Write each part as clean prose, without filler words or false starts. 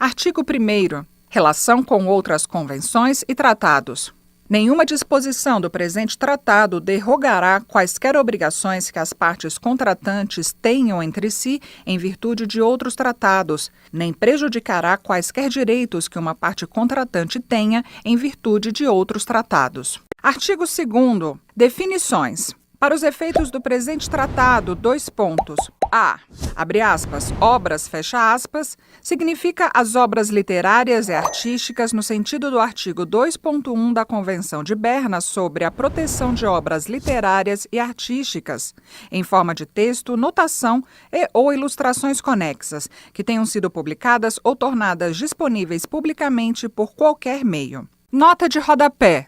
Artigo 1º. Relação com outras convenções e tratados. Nenhuma disposição do presente tratado derrogará quaisquer obrigações que as partes contratantes tenham entre si em virtude de outros tratados, nem prejudicará quaisquer direitos que uma parte contratante tenha em virtude de outros tratados. Artigo 2º. Definições. Para os efeitos do presente tratado, : A. Abre aspas, obras, fecha aspas, significa as obras literárias e artísticas no sentido do artigo 2.1 da Convenção de Berna sobre a proteção de obras literárias e artísticas, em forma de texto, notação ou ilustrações conexas, que tenham sido publicadas ou tornadas disponíveis publicamente por qualquer meio. Nota de rodapé, :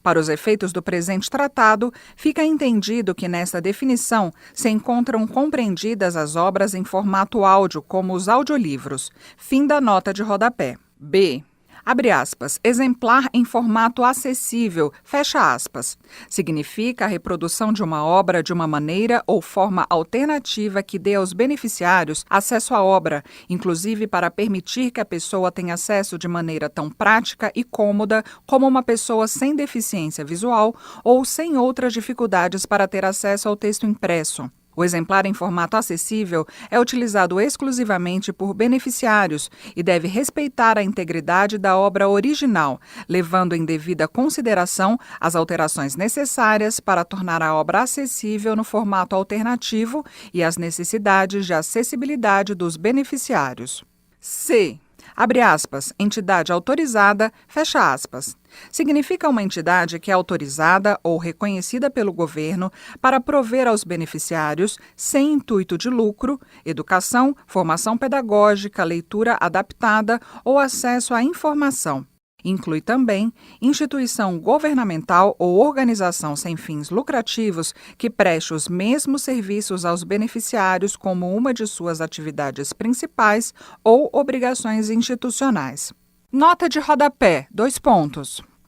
Para os efeitos do presente tratado, fica entendido que nesta definição se encontram compreendidas as obras em formato áudio, como os audiolivros. Fim da nota de rodapé. B. Abre aspas, exemplar em formato acessível, fecha aspas. Significa a reprodução de uma obra de uma maneira ou forma alternativa que dê aos beneficiários acesso à obra, inclusive para permitir que a pessoa tenha acesso de maneira tão prática e cômoda como uma pessoa sem deficiência visual ou sem outras dificuldades para ter acesso ao texto impresso. O exemplar em formato acessível é utilizado exclusivamente por beneficiários e deve respeitar a integridade da obra original, levando em devida consideração as alterações necessárias para tornar a obra acessível no formato alternativo e as necessidades de acessibilidade dos beneficiários. C. Abre aspas, entidade autorizada, fecha aspas. Significa uma entidade que é autorizada ou reconhecida pelo governo para prover aos beneficiários, sem intuito de lucro, educação, formação pedagógica, leitura adaptada ou acesso à informação. Inclui também instituição governamental ou organização sem fins lucrativos que preste os mesmos serviços aos beneficiários como uma de suas atividades principais ou obrigações institucionais. Nota de rodapé, :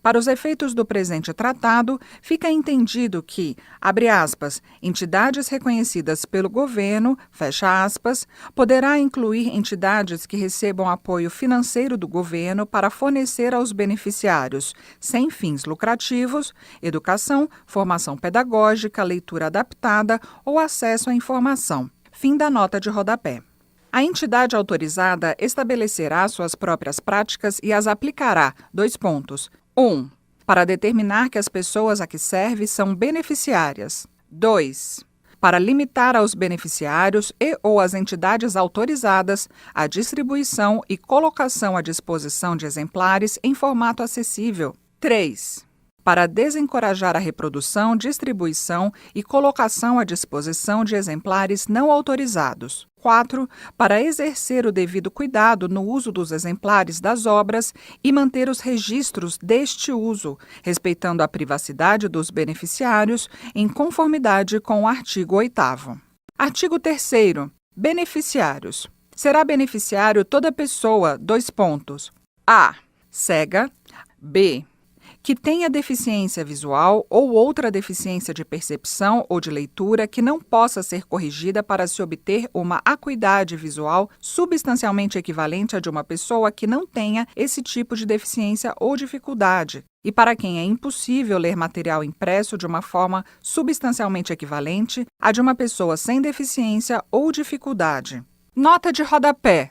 Para os efeitos do presente tratado, fica entendido que, abre aspas, entidades reconhecidas pelo governo, fecha aspas, poderá incluir entidades que recebam apoio financeiro do governo para fornecer aos beneficiários, sem fins lucrativos, educação, formação pedagógica, leitura adaptada ou acesso à informação. Fim da nota de rodapé. A entidade autorizada estabelecerá suas próprias práticas e as aplicará, : 1. Para determinar que as pessoas a que serve são beneficiárias. 2. Para limitar aos beneficiários ou às entidades autorizadas a distribuição e colocação à disposição de exemplares em formato acessível. 3. Para desencorajar a reprodução, distribuição e colocação à disposição de exemplares não autorizados. 4. Para exercer o devido cuidado no uso dos exemplares das obras e manter os registros deste uso, respeitando a privacidade dos beneficiários, em conformidade com o artigo 8º. Artigo 3º. Beneficiários. Será beneficiário toda pessoa, : A. Cega. B. Que tenha deficiência visual ou outra deficiência de percepção ou de leitura que não possa ser corrigida para se obter uma acuidade visual substancialmente equivalente à de uma pessoa que não tenha esse tipo de deficiência ou dificuldade, e para quem é impossível ler material impresso de uma forma substancialmente equivalente à de uma pessoa sem deficiência ou dificuldade. Nota de rodapé, :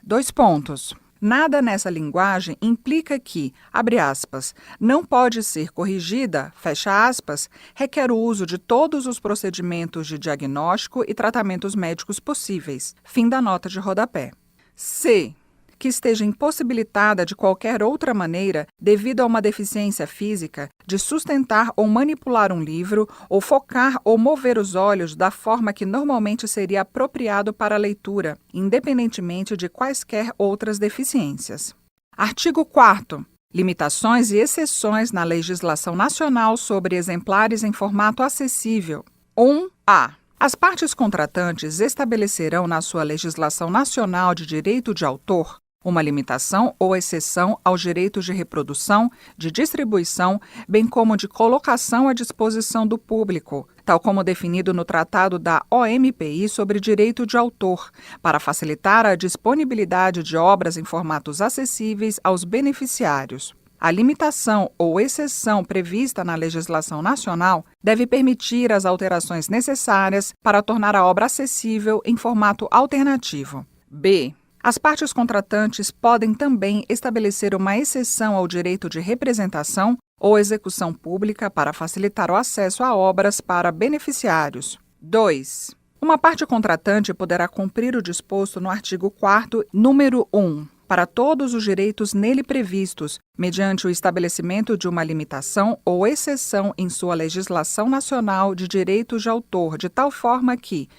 Nada nessa linguagem implica que, abre aspas, não pode ser corrigida, fecha aspas, requer o uso de todos os procedimentos de diagnóstico e tratamentos médicos possíveis. Fim da nota de rodapé. C. Que esteja impossibilitada de qualquer outra maneira, devido a uma deficiência física, de sustentar ou manipular um livro, ou focar ou mover os olhos da forma que normalmente seria apropriado para a leitura, independentemente de quaisquer outras deficiências. Artigo 4º. Limitações e exceções na legislação nacional sobre exemplares em formato acessível. 1.A. As partes contratantes estabelecerão na sua legislação nacional de direito de autor uma limitação ou exceção aos direitos de reprodução, de distribuição, bem como de colocação à disposição do público, tal como definido no Tratado da OMPI sobre Direito de Autor, para facilitar a disponibilidade de obras em formatos acessíveis aos beneficiários. A limitação ou exceção prevista na legislação nacional deve permitir as alterações necessárias para tornar a obra acessível em formato alternativo. B. As partes contratantes podem também estabelecer uma exceção ao direito de representação ou execução pública para facilitar o acesso a obras para beneficiários. 2. Uma parte contratante poderá cumprir o disposto no artigo 4º, número 1, para todos os direitos nele previstos, mediante o estabelecimento de uma limitação ou exceção em sua legislação nacional de direitos de autor, de tal forma que: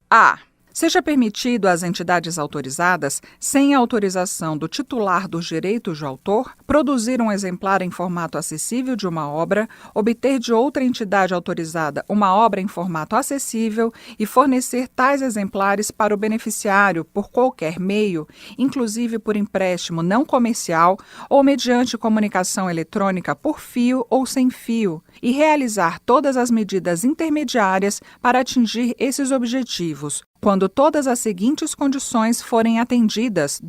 A. Seja permitido às entidades autorizadas, sem autorização do titular dos direitos de autor, produzir um exemplar em formato acessível de uma obra, obter de outra entidade autorizada uma obra em formato acessível e fornecer tais exemplares para o beneficiário por qualquer meio, inclusive por empréstimo não comercial ou mediante comunicação eletrônica por fio ou sem fio, e realizar todas as medidas intermediárias para atingir esses objetivos, quando todas as seguintes condições forem atendidas: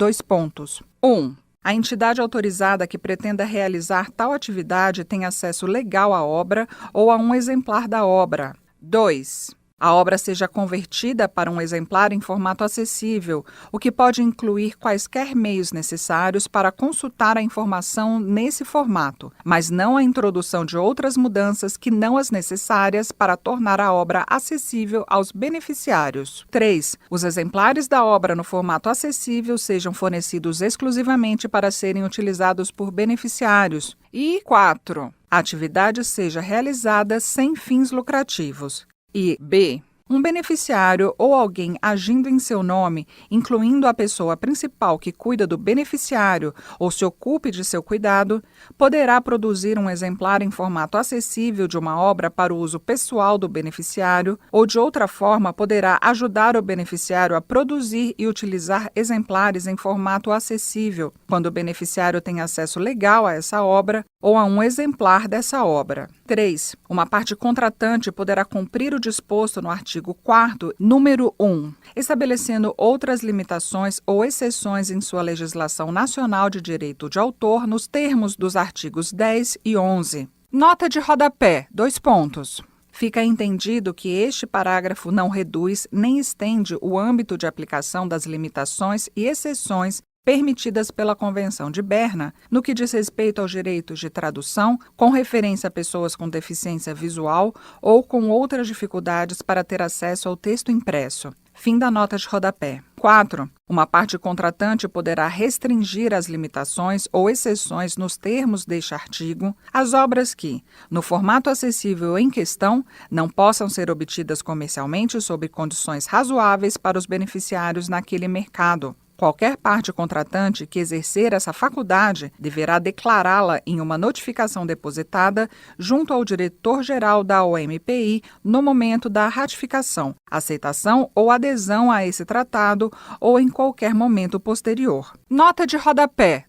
1. A entidade autorizada que pretenda realizar tal atividade tem acesso legal à obra ou a um exemplar da obra. 2. A obra seja convertida para um exemplar em formato acessível, o que pode incluir quaisquer meios necessários para consultar a informação nesse formato, mas não a introdução de outras mudanças que não as necessárias para tornar a obra acessível aos beneficiários. 3. Os exemplares da obra no formato acessível sejam fornecidos exclusivamente para serem utilizados por beneficiários. E 4. A atividade seja realizada sem fins lucrativos. E B. Um beneficiário ou alguém agindo em seu nome, incluindo a pessoa principal que cuida do beneficiário ou se ocupe de seu cuidado, poderá produzir um exemplar em formato acessível de uma obra para o uso pessoal do beneficiário ou, de outra forma, poderá ajudar o beneficiário a produzir e utilizar exemplares em formato acessível, quando o beneficiário tem acesso legal a essa obra ou a um exemplar dessa obra. 3. Uma parte contratante poderá cumprir o disposto no artigo 4º, número 1, estabelecendo outras limitações ou exceções em sua legislação nacional de direito de autor nos termos dos artigos 10 e 11. Nota de rodapé: Fica entendido que este parágrafo não reduz nem estende o âmbito de aplicação das limitações e exceções permitidas pela Convenção de Berna, no que diz respeito aos direitos de tradução, com referência a pessoas com deficiência visual ou com outras dificuldades para ter acesso ao texto impresso. Fim da nota de rodapé. 4. Uma parte contratante poderá restringir as limitações ou exceções nos termos deste artigo às obras que, no formato acessível em questão, não possam ser obtidas comercialmente sob condições razoáveis para os beneficiários naquele mercado. Qualquer parte contratante que exercer essa faculdade deverá declará-la em uma notificação depositada junto ao diretor-geral da OMPI no momento da ratificação, aceitação ou adesão a esse tratado ou em qualquer momento posterior. Nota de rodapé: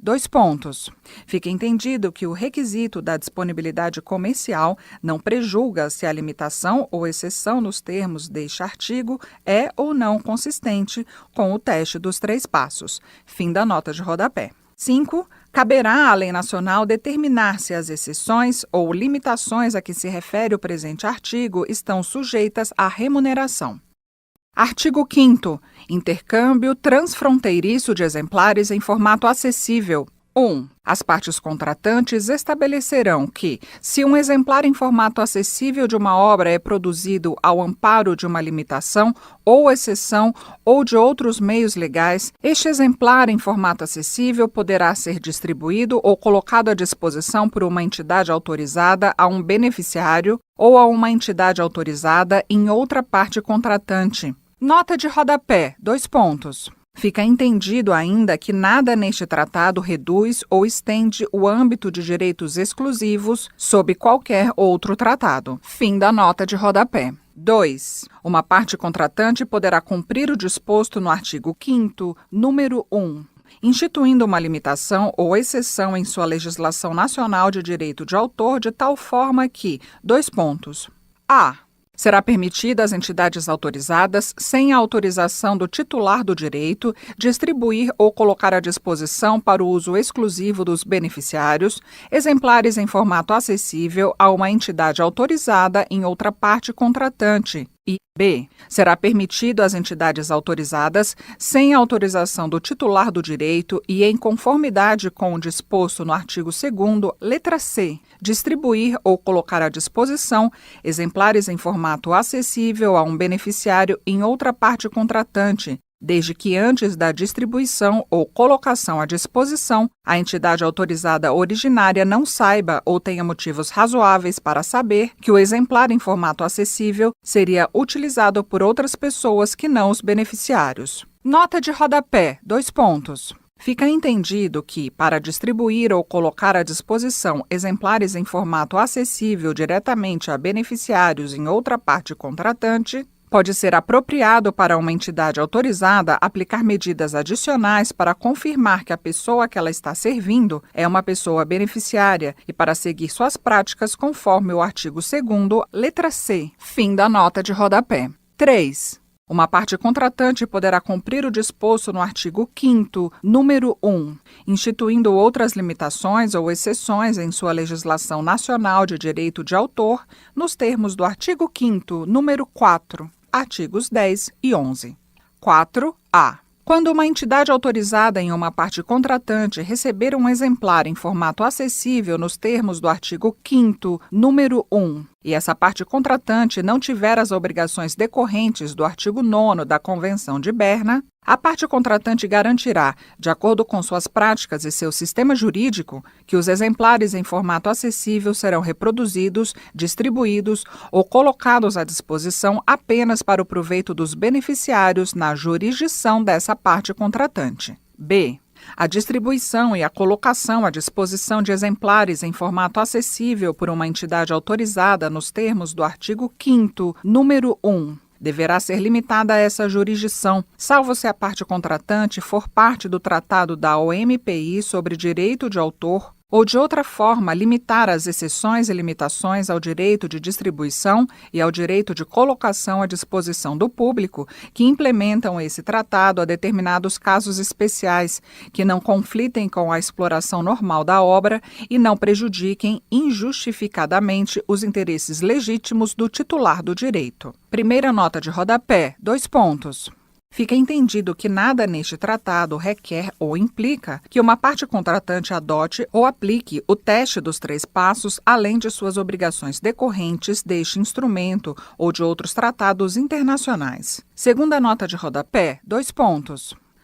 Fica entendido que o requisito da disponibilidade comercial não prejulga se a limitação ou exceção nos termos deste artigo é ou não consistente com o teste dos 3 passos. Fim da nota de rodapé. 5. Caberá à lei nacional determinar se as exceções ou limitações a que se refere o presente artigo estão sujeitas à remuneração. Artigo 5º. Intercâmbio transfronteiriço de exemplares em formato acessível. 1. As partes contratantes estabelecerão que, se um exemplar em formato acessível de uma obra é produzido ao amparo de uma limitação ou exceção ou de outros meios legais, este exemplar em formato acessível poderá ser distribuído ou colocado à disposição por uma entidade autorizada a um beneficiário ou a uma entidade autorizada em outra parte contratante. Nota de rodapé: Fica entendido ainda que nada neste tratado reduz ou estende o âmbito de direitos exclusivos sob qualquer outro tratado. Fim da nota de rodapé. 2. Uma parte contratante poderá cumprir o disposto no artigo 5º, número 1, instituindo uma limitação ou exceção em sua legislação nacional de direito de autor de tal forma que: A. Será permitido às entidades autorizadas, sem a autorização do titular do direito, distribuir ou colocar à disposição para o uso exclusivo dos beneficiários exemplares em formato acessível a uma entidade autorizada em outra parte contratante. E B. Será permitido às entidades autorizadas, sem autorização do titular do direito e em conformidade com o disposto no artigo 2º, letra C, distribuir ou colocar à disposição exemplares em formato acessível a um beneficiário em outra parte contratante, desde que antes da distribuição ou colocação à disposição, a entidade autorizada originária não saiba ou tenha motivos razoáveis para saber que o exemplar em formato acessível seria utilizado por outras pessoas que não os beneficiários. Nota de rodapé, : Fica entendido que, para distribuir ou colocar à disposição exemplares em formato acessível diretamente a beneficiários em outra parte contratante, pode ser apropriado para uma entidade autorizada aplicar medidas adicionais para confirmar que a pessoa que ela está servindo é uma pessoa beneficiária e para seguir suas práticas conforme o artigo 2º, letra C. Fim da nota de rodapé. 3. Uma parte contratante poderá cumprir o disposto no artigo 5º, número 1, instituindo outras limitações ou exceções em sua legislação nacional de direito de autor, nos termos do artigo 5º, número 4, artigos 10 e 11. 4.A. Quando uma entidade autorizada em uma parte contratante receber um exemplar em formato acessível nos termos do artigo 5º, número 1, e essa parte contratante não tiver as obrigações decorrentes do artigo 9º da Convenção de Berna, a parte contratante garantirá, de acordo com suas práticas e seu sistema jurídico, que os exemplares em formato acessível serão reproduzidos, distribuídos ou colocados à disposição apenas para o proveito dos beneficiários na jurisdição dessa parte contratante. B. A distribuição e a colocação à disposição de exemplares em formato acessível por uma entidade autorizada nos termos do artigo 5º, número 1, deverá ser limitada a essa jurisdição, salvo se a parte contratante for parte do Tratado da OMPI sobre Direito de Autor ou, de outra forma, limitar as exceções e limitações ao direito de distribuição e ao direito de colocação à disposição do público que implementam esse tratado a determinados casos especiais, que não conflitem com a exploração normal da obra e não prejudiquem injustificadamente os interesses legítimos do titular do direito. Primeira nota de rodapé, : Fica entendido que nada neste tratado requer ou implica que uma parte contratante adote ou aplique o teste dos 3 passos, além de suas obrigações decorrentes deste instrumento ou de outros tratados internacionais. Segunda nota de rodapé, :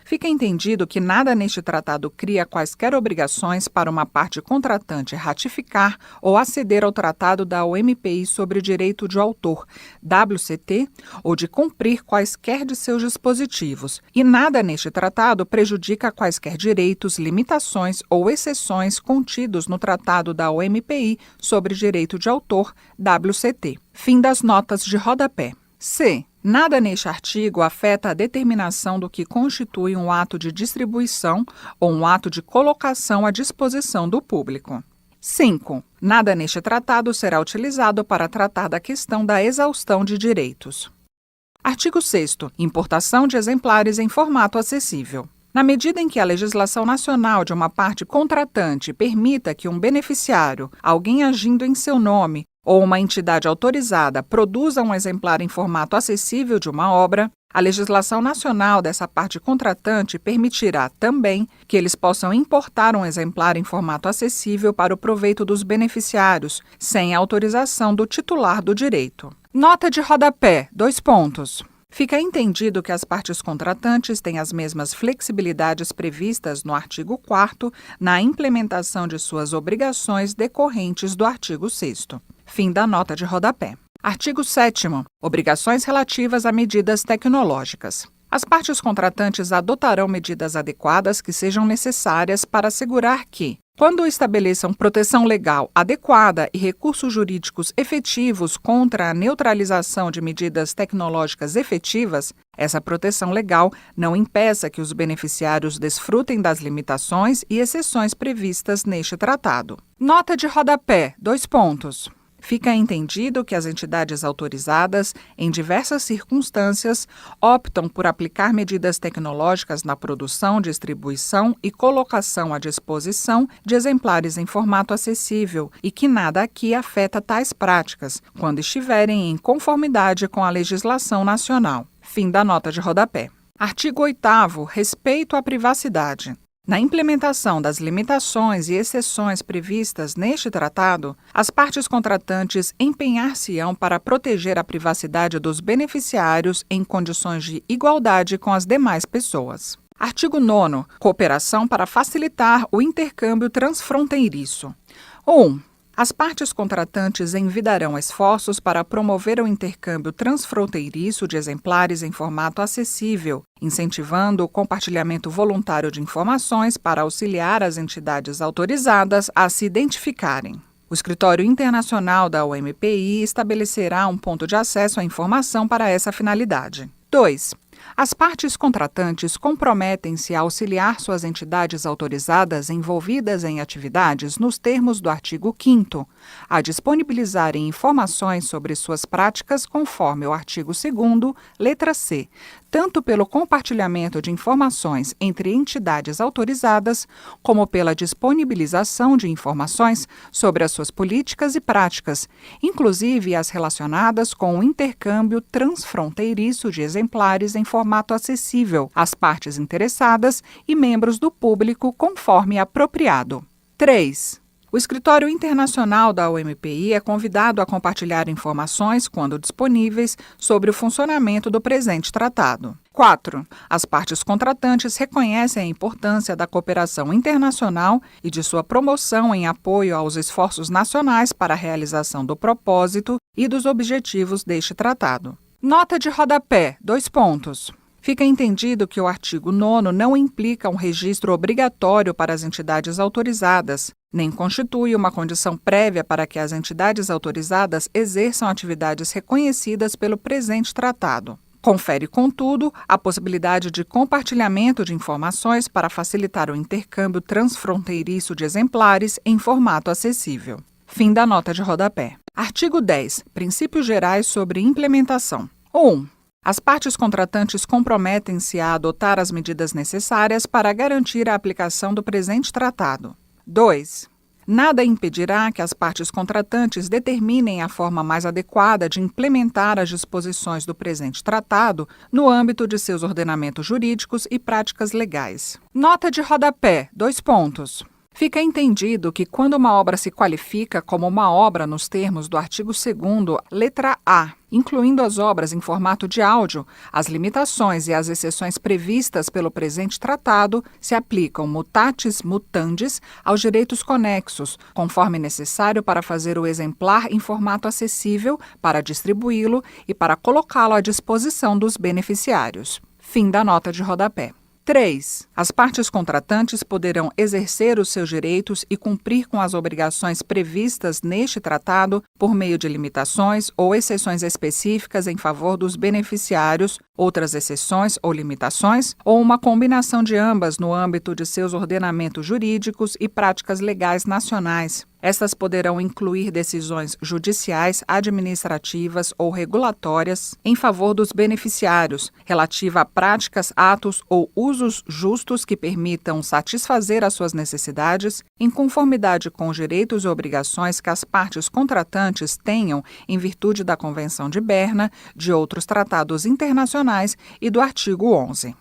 Fica entendido que nada neste tratado cria quaisquer obrigações para uma parte contratante ratificar ou aceder ao Tratado da OMPI sobre Direito de Autor, WCT, ou de cumprir quaisquer de seus dispositivos, e nada neste tratado prejudica quaisquer direitos, limitações ou exceções contidos no Tratado da OMPI sobre Direito de Autor, WCT. Fim das notas de rodapé. C. Nada neste artigo afeta a determinação do que constitui um ato de distribuição ou um ato de colocação à disposição do público. 5. Nada neste tratado será utilizado para tratar da questão da exaustão de direitos. Artigo 6º. Importação de exemplares em formato acessível. Na medida em que a legislação nacional de uma parte contratante permita que um beneficiário, alguém agindo em seu nome, ou uma entidade autorizada produza um exemplar em formato acessível de uma obra, a legislação nacional dessa parte contratante permitirá também que eles possam importar um exemplar em formato acessível para o proveito dos beneficiários, sem autorização do titular do direito. Nota de rodapé, : Fica entendido que as partes contratantes têm as mesmas flexibilidades previstas no artigo 4º na implementação de suas obrigações decorrentes do artigo 6º. Fim da nota de rodapé. Artigo 7º. Obrigações relativas a medidas tecnológicas. As partes contratantes adotarão medidas adequadas que sejam necessárias para assegurar que, Quando estabeleçam proteção legal adequada e recursos jurídicos efetivos contra a neutralização de medidas tecnológicas efetivas, essa proteção legal não impeça que os beneficiários desfrutem das limitações e exceções previstas neste tratado. Nota de rodapé, 2 pontos. Fica entendido que as entidades autorizadas, em diversas circunstâncias, optam por aplicar medidas tecnológicas na produção, distribuição e colocação à disposição de exemplares em formato acessível e que nada aqui afeta tais práticas, quando estiverem em conformidade com a legislação nacional. Fim da nota de rodapé. Artigo 8º. Respeito à privacidade. Na implementação das limitações e exceções previstas neste tratado, as partes contratantes empenhar-se-ão para proteger a privacidade dos beneficiários em condições de igualdade com as demais pessoas. Artigo 9º. Cooperação para facilitar o intercâmbio transfronteiriço. 1. As partes contratantes envidarão esforços para promover o intercâmbio transfronteiriço de exemplares em formato acessível, incentivando o compartilhamento voluntário de informações para auxiliar as entidades autorizadas a se identificarem. O Escritório Internacional da OMPI estabelecerá um ponto de acesso à informação para essa finalidade. 2. As partes contratantes comprometem-se a auxiliar suas entidades autorizadas envolvidas em atividades nos termos do artigo 5º, a disponibilizarem informações sobre suas práticas conforme o artigo 2º, letra C, tanto pelo compartilhamento de informações entre entidades autorizadas, como pela disponibilização de informações sobre as suas políticas e práticas, inclusive as relacionadas com o intercâmbio transfronteiriço de exemplares em formato acessível às partes interessadas e membros do público conforme apropriado. 3. O Escritório Internacional da OMPI é convidado a compartilhar informações, quando disponíveis, sobre o funcionamento do presente tratado. 4. As partes contratantes reconhecem a importância da cooperação internacional e de sua promoção em apoio aos esforços nacionais para a realização do propósito e dos objetivos deste tratado. Nota de rodapé, 2 pontos. Fica entendido que o artigo 9º não implica um registro obrigatório para as entidades autorizadas, nem constitui uma condição prévia para que as entidades autorizadas exerçam atividades reconhecidas pelo presente tratado. Confere, contudo, a possibilidade de compartilhamento de informações para facilitar o intercâmbio transfronteiriço de exemplares em formato acessível. Fim da nota de rodapé. Artigo 10. Princípios gerais sobre implementação. 1. As partes contratantes comprometem-se a adotar as medidas necessárias para garantir a aplicação do presente tratado. 2. Nada impedirá que as partes contratantes determinem a forma mais adequada de implementar as disposições do presente tratado no âmbito de seus ordenamentos jurídicos e práticas legais. Nota de rodapé, 2 pontos. Fica entendido que quando uma obra se qualifica como uma obra nos termos do artigo 2º, letra A, incluindo as obras em formato de áudio, as limitações e as exceções previstas pelo presente tratado se aplicam mutatis mutandis aos direitos conexos, conforme necessário para fazer o exemplar em formato acessível, para distribuí-lo e para colocá-lo à disposição dos beneficiários. Fim da nota de rodapé. 3. As partes contratantes poderão exercer os seus direitos e cumprir com as obrigações previstas neste tratado por meio de limitações ou exceções específicas em favor dos beneficiários, outras exceções ou limitações, ou uma combinação de ambas no âmbito de seus ordenamentos jurídicos e práticas legais nacionais. Estas poderão incluir decisões judiciais, administrativas ou regulatórias em favor dos beneficiários, relativa a práticas, atos ou usos justos que permitam satisfazer as suas necessidades, em conformidade com os direitos e obrigações que as partes contratantes tenham em virtude da Convenção de Berna, de outros tratados internacionais e do artigo 11.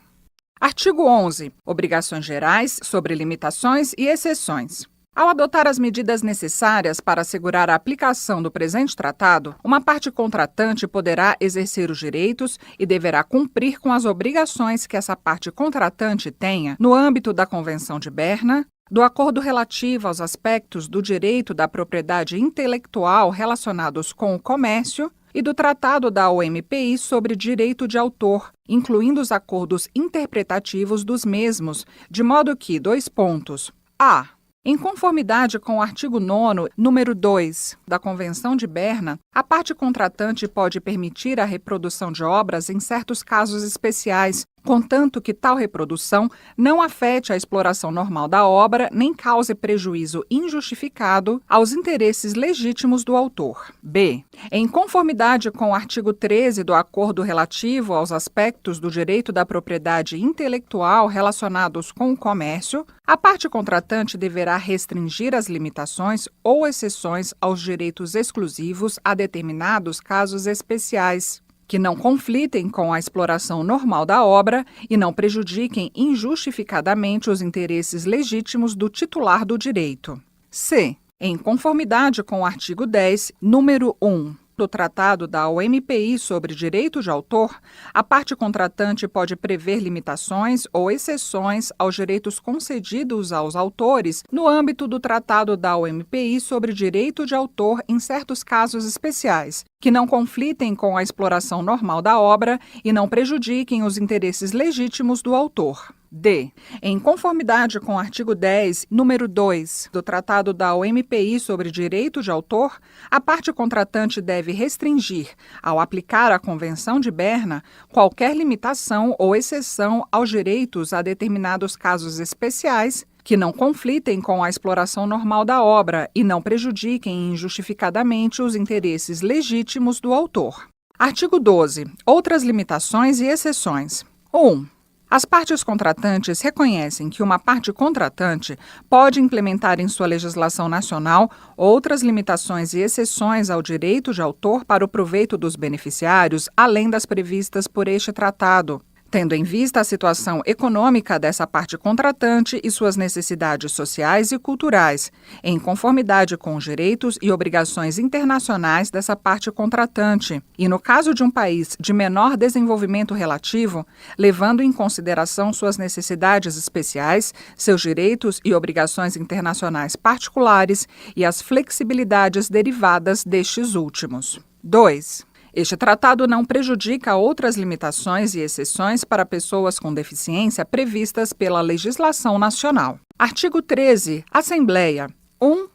Artigo 11. Obrigações gerais sobre limitações e exceções. Ao adotar as medidas necessárias para assegurar a aplicação do presente tratado, uma parte contratante poderá exercer os direitos e deverá cumprir com as obrigações que essa parte contratante tenha no âmbito da Convenção de Berna, do acordo relativo aos aspectos do direito da propriedade intelectual relacionados com o comércio e do Tratado da OMPI sobre direito de autor, incluindo os acordos interpretativos dos mesmos, de modo que, 2 pontos. A. Em conformidade com o artigo 9º, número 2, da Convenção de Berna, a parte contratante pode permitir a reprodução de obras em certos casos especiais, contanto que tal reprodução não afete a exploração normal da obra nem cause prejuízo injustificado aos interesses legítimos do autor. B. Em conformidade com o artigo 13 do Acordo relativo aos aspectos do direito da propriedade intelectual relacionados com o comércio, a parte contratante deverá restringir as limitações ou exceções aos direitos exclusivos a determinados casos especiais, que não conflitem com a exploração normal da obra e não prejudiquem injustificadamente os interesses legítimos do titular do direito. C. Em conformidade com o artigo 10, número 1, do Tratado da OMPI sobre Direito de Autor, a parte contratante pode prever limitações ou exceções aos direitos concedidos aos autores no âmbito do Tratado da OMPI sobre Direito de Autor em certos casos especiais, que não conflitem com a exploração normal da obra e não prejudiquem os interesses legítimos do autor. D. Em conformidade com o artigo 10, número 2, do Tratado da OMPI sobre Direito de Autor, a parte contratante deve restringir, ao aplicar a Convenção de Berna, qualquer limitação ou exceção aos direitos a determinados casos especiais que não conflitem com a exploração normal da obra e não prejudiquem injustificadamente os interesses legítimos do autor. Artigo 12. Outras limitações e exceções. 1. As partes contratantes reconhecem que uma parte contratante pode implementar em sua legislação nacional outras limitações e exceções ao direito de autor para o proveito dos beneficiários, além das previstas por este tratado, tendo em vista a situação econômica dessa parte contratante e suas necessidades sociais e culturais, em conformidade com os direitos e obrigações internacionais dessa parte contratante, e no caso de um país de menor desenvolvimento relativo, levando em consideração suas necessidades especiais, seus direitos e obrigações internacionais particulares e as flexibilidades derivadas destes últimos. 2. Este tratado não prejudica outras limitações e exceções para pessoas com deficiência previstas pela legislação nacional. Artigo 13. Assembleia. 1.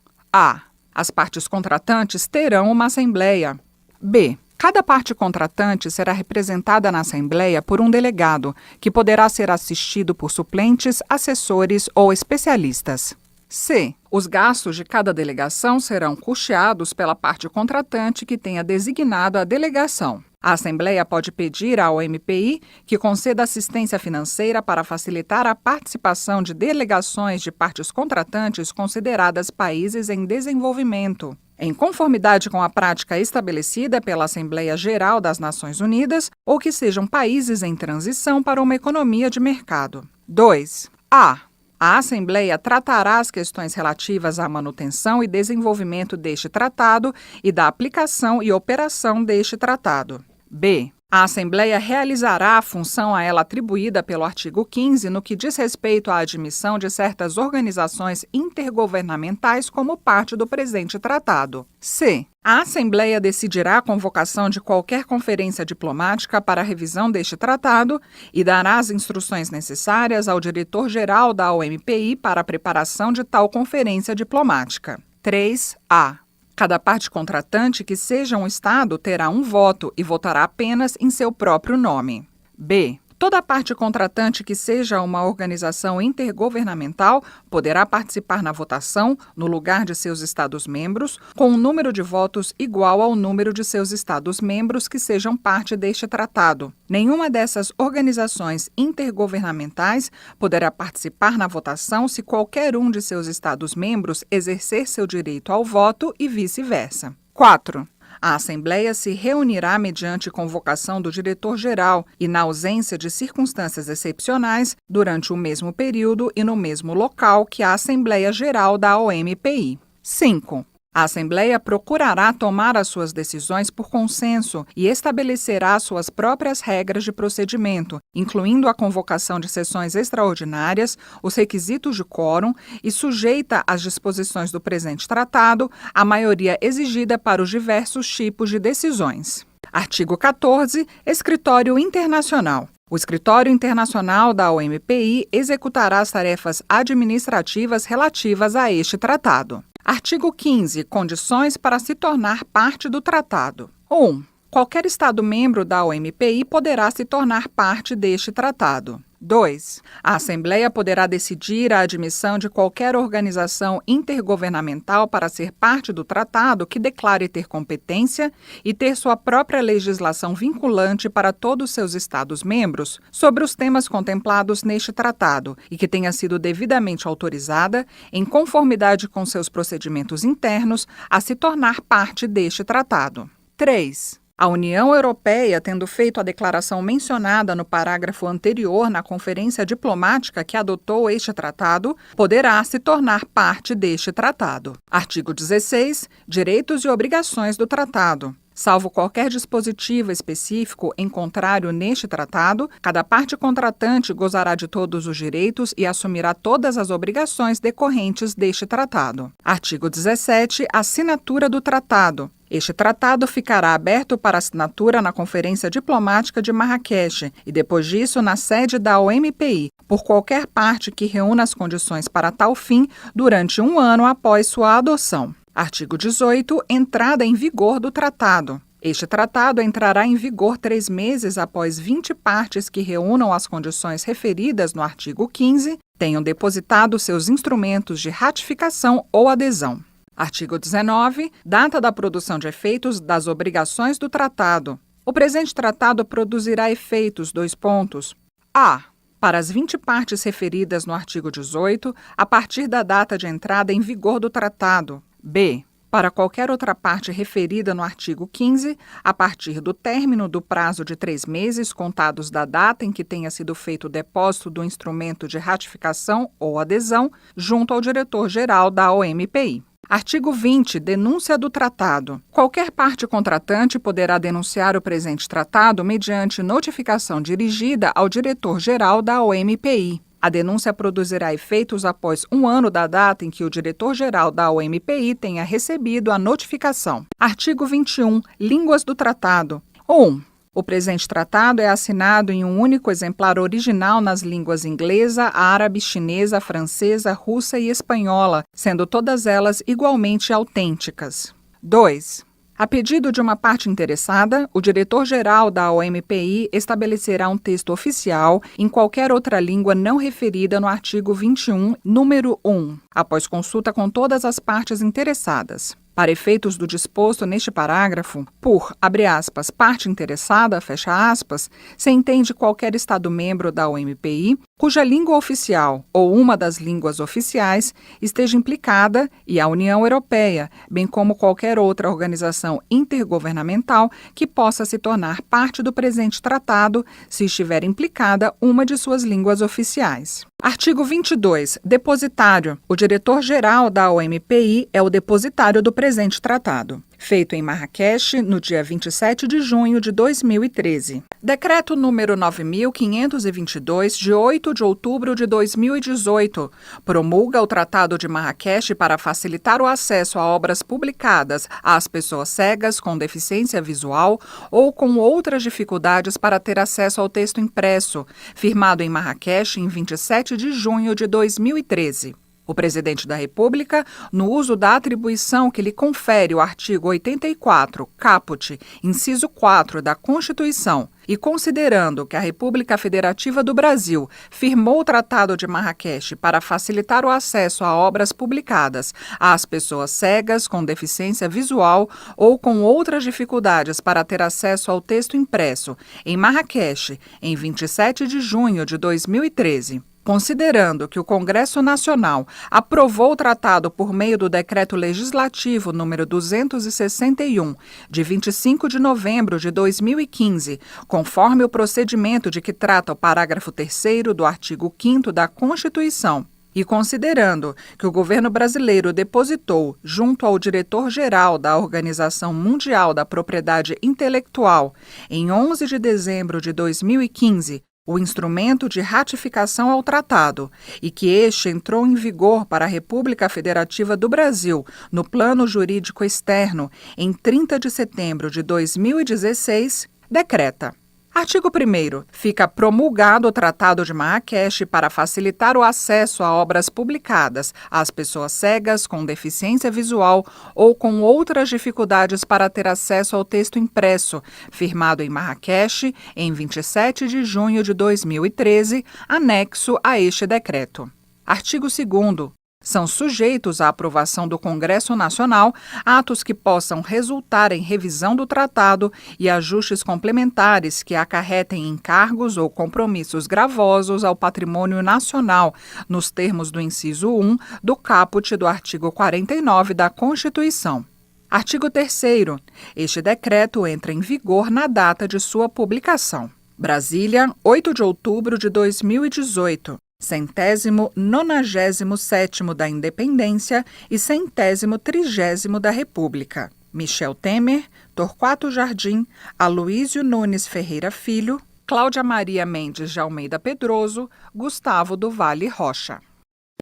As partes contratantes terão uma assembleia. B. Cada parte contratante será representada na Assembleia por um delegado, que poderá ser assistido por suplentes, assessores ou especialistas. C. Os gastos de cada delegação serão custeados pela parte contratante que tenha designado a delegação. A Assembleia pode pedir à OMPI que conceda assistência financeira para facilitar a participação de delegações de partes contratantes consideradas países em desenvolvimento, em conformidade com a prática estabelecida pela Assembleia Geral das Nações Unidas, ou que sejam países em transição para uma economia de mercado. 2. A Assembleia tratará as questões relativas à manutenção e desenvolvimento deste tratado e da aplicação e operação deste tratado. B. A Assembleia realizará a função a ela atribuída pelo artigo 15 no que diz respeito à admissão de certas organizações intergovernamentais como parte do presente tratado. C. A Assembleia decidirá a convocação de qualquer conferência diplomática para a revisão deste tratado e dará as instruções necessárias ao diretor-geral da OMPI para a preparação de tal conferência diplomática. 3. Cada parte contratante que seja um Estado terá um voto e votará apenas em seu próprio nome. B. Toda parte contratante que seja uma organização intergovernamental poderá participar na votação, no lugar de seus Estados-membros, com um número de votos igual ao número de seus Estados-membros que sejam parte deste tratado. Nenhuma dessas organizações intergovernamentais poderá participar na votação se qualquer um de seus Estados-membros exercer seu direito ao voto e vice-versa. 4. A Assembleia se reunirá mediante convocação do diretor-geral e, na ausência de circunstâncias excepcionais, durante o mesmo período e no mesmo local que a Assembleia Geral da OMPI. 5. A Assembleia procurará tomar as suas decisões por consenso e estabelecerá suas próprias regras de procedimento, incluindo a convocação de sessões extraordinárias, os requisitos de quórum e sujeita às disposições do presente tratado a maioria exigida para os diversos tipos de decisões. Artigo 14. Escritório Internacional. O Escritório Internacional da OMPI executará as tarefas administrativas relativas a este tratado. Artigo 15. Condições para se tornar parte do tratado. 1. Qualquer Estado-membro da OMPI poderá se tornar parte deste tratado. 2. A Assembleia poderá decidir a admissão de qualquer organização intergovernamental para ser parte do tratado que declare ter competência e ter sua própria legislação vinculante para todos seus Estados-membros sobre os temas contemplados neste tratado e que tenha sido devidamente autorizada, em conformidade com seus procedimentos internos, a se tornar parte deste tratado. 3. A União Europeia, tendo feito a declaração mencionada no parágrafo anterior na conferência diplomática que adotou este tratado, poderá se tornar parte deste tratado. Artigo 16. Direitos e obrigações do tratado. Salvo qualquer dispositivo específico em contrário neste tratado, cada parte contratante gozará de todos os direitos e assumirá todas as obrigações decorrentes deste tratado. Artigo 17. Assinatura do tratado. Este tratado ficará aberto para assinatura na Conferência Diplomática de Marrakech e, depois disso, na sede da OMPI, por qualquer parte que reúna as condições para tal fim durante 1 ano após sua adoção. Artigo 18. Entrada em vigor do tratado. Este tratado entrará em vigor 3 meses após 20 partes que reúnam as condições referidas no artigo 15 tenham depositado seus instrumentos de ratificação ou adesão. Artigo 19. Data da produção de efeitos das obrigações do tratado. O presente tratado produzirá efeitos: a. Para as 20 partes referidas no artigo 18, a partir da data de entrada em vigor do tratado. b. Para qualquer outra parte referida no artigo 15, a partir do término do prazo de 3 meses contados da data em que tenha sido feito o depósito do instrumento de ratificação ou adesão junto ao diretor-geral da OMPI. Artigo 20. Denúncia do tratado. Qualquer parte contratante poderá denunciar o presente tratado mediante notificação dirigida ao diretor-geral da OMPI. A denúncia produzirá efeitos após 1 ano da data em que o diretor-geral da OMPI tenha recebido a notificação. Artigo 21. Línguas do tratado. 1. O presente tratado é assinado em um único exemplar original nas línguas inglesa, árabe, chinesa, francesa, russa e espanhola, sendo todas elas igualmente autênticas. 2. A pedido de uma parte interessada, o diretor-geral da OMPI estabelecerá um texto oficial em qualquer outra língua não referida no artigo 21, número 1, após consulta com todas as partes interessadas. Para efeitos do disposto neste parágrafo, por, abre aspas, parte interessada, fecha aspas, se entende qualquer Estado-membro da OMPI cuja língua oficial ou uma das línguas oficiais esteja implicada e a União Europeia, bem como qualquer outra organização intergovernamental que possa se tornar parte do presente tratado se estiver implicada uma de suas línguas oficiais. Artigo 22. Depositário. O diretor-geral da OMPI é o depositário do presente tratado. Feito em Marrakech, no dia 27 de junho de 2013. Decreto número 9.522, de 8 de outubro de 2018, promulga o Tratado de Marrakech para facilitar o acesso a obras publicadas às pessoas cegas com deficiência visual ou com outras dificuldades para ter acesso ao texto impresso, firmado em Marrakech em 27 de junho de 2013. O Presidente da República, no uso da atribuição que lhe confere o artigo 84, caput, inciso 4 da Constituição, e considerando que a República Federativa do Brasil firmou o Tratado de Marrakech para facilitar o acesso a obras publicadas às pessoas cegas com deficiência visual ou com outras dificuldades para ter acesso ao texto impresso, em Marrakech, em 27 de junho de 2013, considerando que o Congresso Nacional aprovou o tratado por meio do Decreto Legislativo número 261, de 25 de novembro de 2015, conforme o procedimento de que trata o parágrafo 3º do artigo 5º da Constituição, e considerando que o governo brasileiro depositou, junto ao diretor-geral da Organização Mundial da Propriedade Intelectual, em 11 de dezembro de 2015, o instrumento de ratificação ao tratado e que este entrou em vigor para a República Federativa do Brasil no plano jurídico externo em 30 de setembro de 2016, decreta. Artigo 1º. Fica promulgado o Tratado de Marrakech para facilitar o acesso a obras publicadas às pessoas cegas com deficiência visual ou com outras dificuldades para ter acesso ao texto impresso, firmado em Marrakech em 27 de junho de 2013, anexo a este decreto. Artigo 2º. São sujeitos à aprovação do Congresso Nacional atos que possam resultar em revisão do tratado e ajustes complementares que acarretem encargos ou compromissos gravosos ao patrimônio nacional, nos termos do inciso 1 do caput do artigo 49 da Constituição. Artigo 3º. Este decreto entra em vigor na data de sua publicação. Brasília, 8 de outubro de 2018. 197º da Independência e 130º da República. Michel Temer, Torquato Jardim, Aloísio Nunes Ferreira Filho, Cláudia Maria Mendes de Almeida Pedroso, Gustavo do Vale Rocha.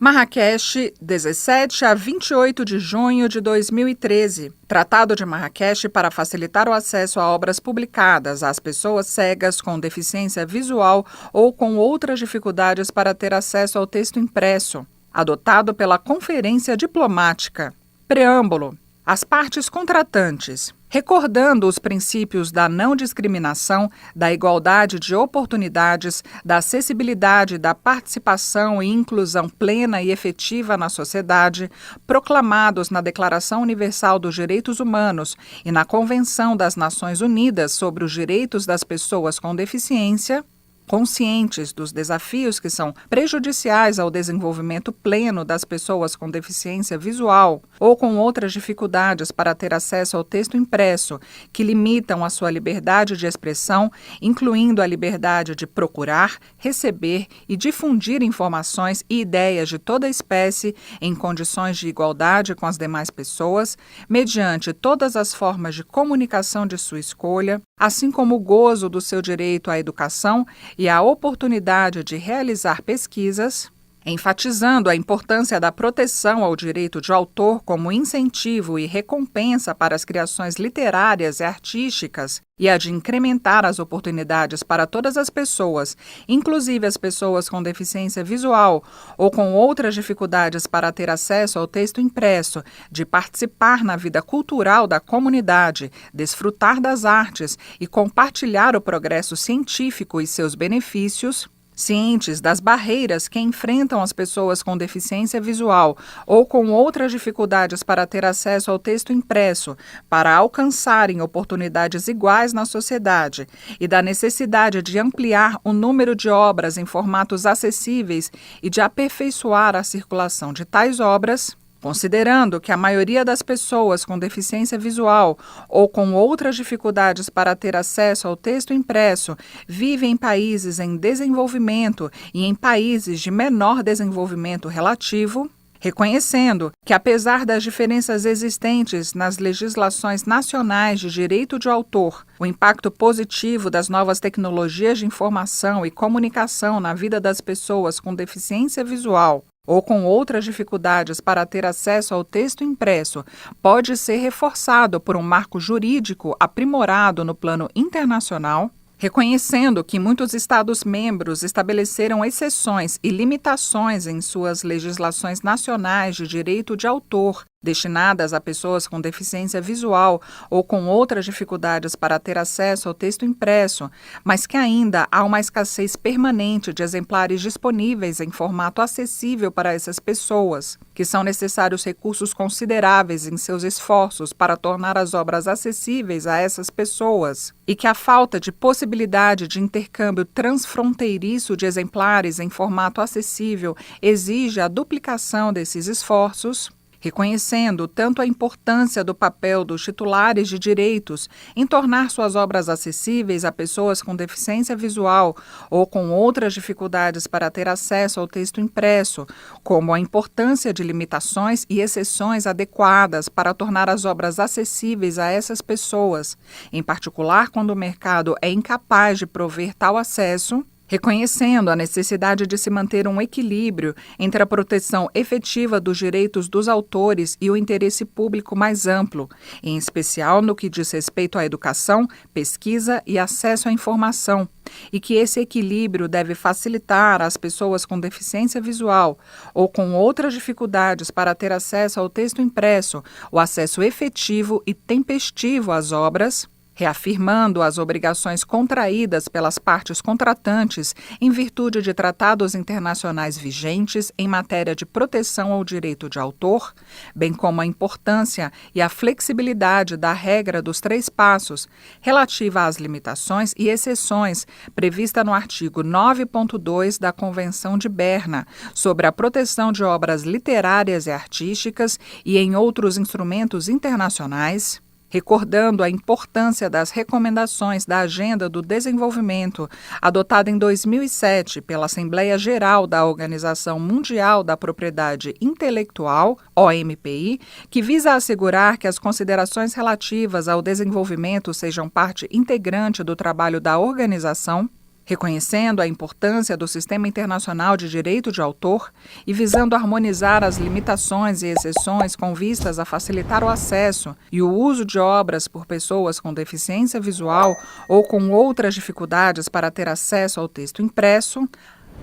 Marrakech, 17 a 28 de junho de 2013. Tratado de Marrakech para facilitar o acesso a obras publicadas às pessoas cegas com deficiência visual ou com outras dificuldades para ter acesso ao texto impresso. Adotado pela Conferência Diplomática. Preâmbulo. As partes contratantes, recordando os princípios da não discriminação, da igualdade de oportunidades, da acessibilidade, da participação e inclusão plena e efetiva na sociedade, proclamados na Declaração Universal dos Direitos Humanos e na Convenção das Nações Unidas sobre os Direitos das Pessoas com Deficiência, conscientes dos desafios que são prejudiciais ao desenvolvimento pleno das pessoas com deficiência visual ou com outras dificuldades para ter acesso ao texto impresso, que limitam a sua liberdade de expressão, incluindo a liberdade de procurar, receber e difundir informações e ideias de toda espécie em condições de igualdade com as demais pessoas, mediante todas as formas de comunicação de sua escolha, assim como o gozo do seu direito à educação e a oportunidade de realizar pesquisas, enfatizando a importância da proteção ao direito de autor como incentivo e recompensa para as criações literárias e artísticas e a de incrementar as oportunidades para todas as pessoas, inclusive as pessoas com deficiência visual ou com outras dificuldades para ter acesso ao texto impresso, de participar na vida cultural da comunidade, desfrutar das artes e compartilhar o progresso científico e seus benefícios, cientes das barreiras que enfrentam as pessoas com deficiência visual ou com outras dificuldades para ter acesso ao texto impresso, para alcançarem oportunidades iguais na sociedade, e da necessidade de ampliar o número de obras em formatos acessíveis e de aperfeiçoar a circulação de tais obras, considerando que a maioria das pessoas com deficiência visual ou com outras dificuldades para ter acesso ao texto impresso vive em países em desenvolvimento e em países de menor desenvolvimento relativo, reconhecendo que, apesar das diferenças existentes nas legislações nacionais de direito de autor, o impacto positivo das novas tecnologias de informação e comunicação na vida das pessoas com deficiência visual ou com outras dificuldades para ter acesso ao texto impresso pode ser reforçado por um marco jurídico aprimorado no plano internacional, reconhecendo que muitos Estados-membros estabeleceram exceções e limitações em suas legislações nacionais de direito de autor, destinadas a pessoas com deficiência visual ou com outras dificuldades para ter acesso ao texto impresso, mas que ainda há uma escassez permanente de exemplares disponíveis em formato acessível para essas pessoas, que são necessários recursos consideráveis em seus esforços para tornar as obras acessíveis a essas pessoas, e que a falta de possibilidade de intercâmbio transfronteiriço de exemplares em formato acessível exige a duplicação desses esforços, reconhecendo tanto a importância do papel dos titulares de direitos em tornar suas obras acessíveis a pessoas com deficiência visual ou com outras dificuldades para ter acesso ao texto impresso, como a importância de limitações e exceções adequadas para tornar as obras acessíveis a essas pessoas, em particular quando o mercado é incapaz de prover tal acesso, Reconhecendo a necessidade de se manter um equilíbrio entre a proteção efetiva dos direitos dos autores e o interesse público mais amplo, em especial no que diz respeito à educação, pesquisa e acesso à informação, e que esse equilíbrio deve facilitar às pessoas com deficiência visual ou com outras dificuldades para ter acesso ao texto impresso o acesso efetivo e tempestivo às obras, reafirmando as obrigações contraídas pelas partes contratantes em virtude de tratados internacionais vigentes em matéria de proteção ao direito de autor, bem como a importância e a flexibilidade da regra dos 3 passos, relativa às limitações e exceções prevista no artigo 9.2 da Convenção de Berna sobre a proteção de obras literárias e artísticas e em outros instrumentos internacionais, recordando a importância das recomendações da Agenda do Desenvolvimento, adotada em 2007 pela Assembleia Geral da Organização Mundial da Propriedade Intelectual, OMPI, que visa assegurar que as considerações relativas ao desenvolvimento sejam parte integrante do trabalho da organização, reconhecendo a importância do Sistema Internacional de Direito de Autor e visando harmonizar as limitações e exceções com vistas a facilitar o acesso e o uso de obras por pessoas com deficiência visual ou com outras dificuldades para ter acesso ao texto impresso,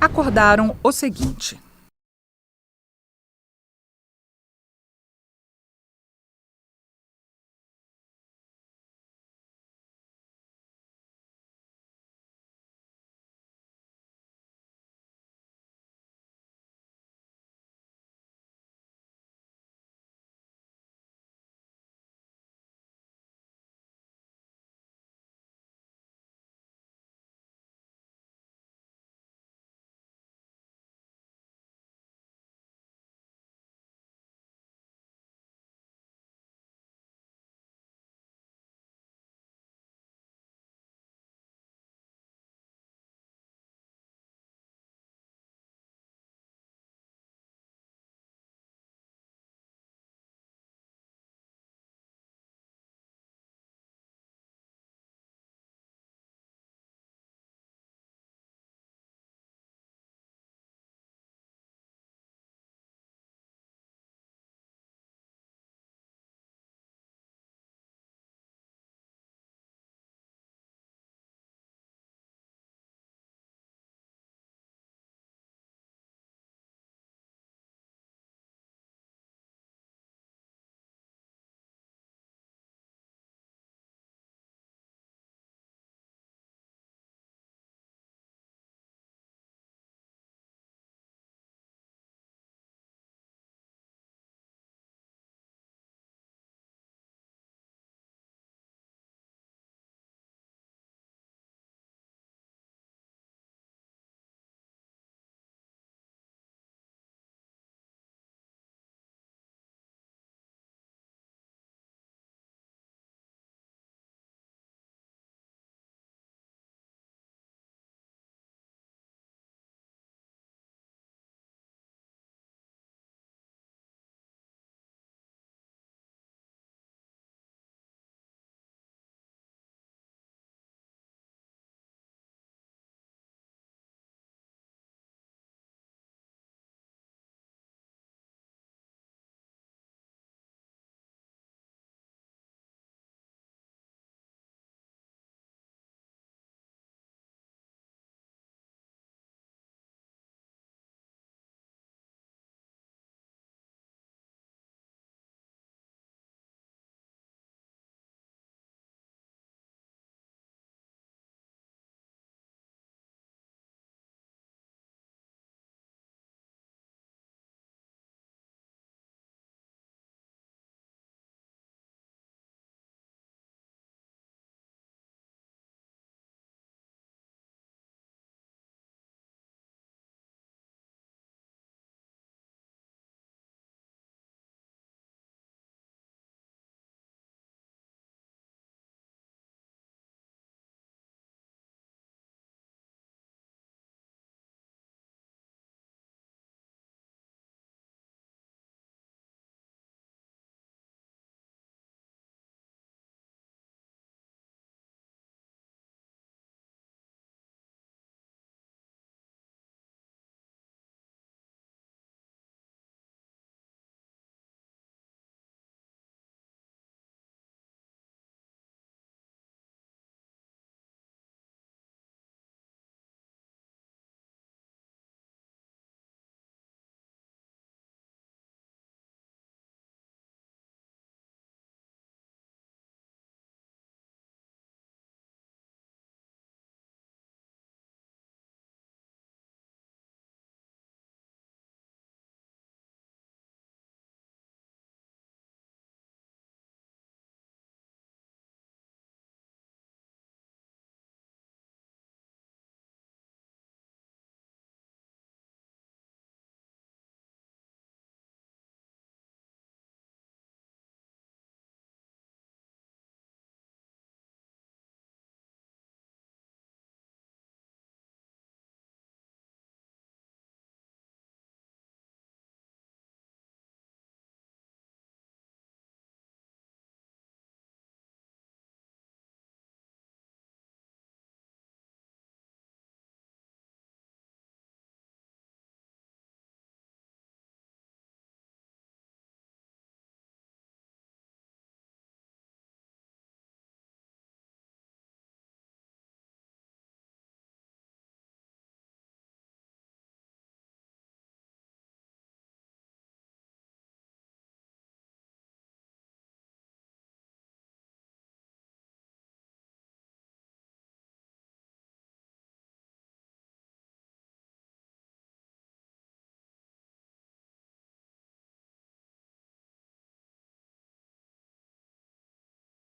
acordaram o seguinte: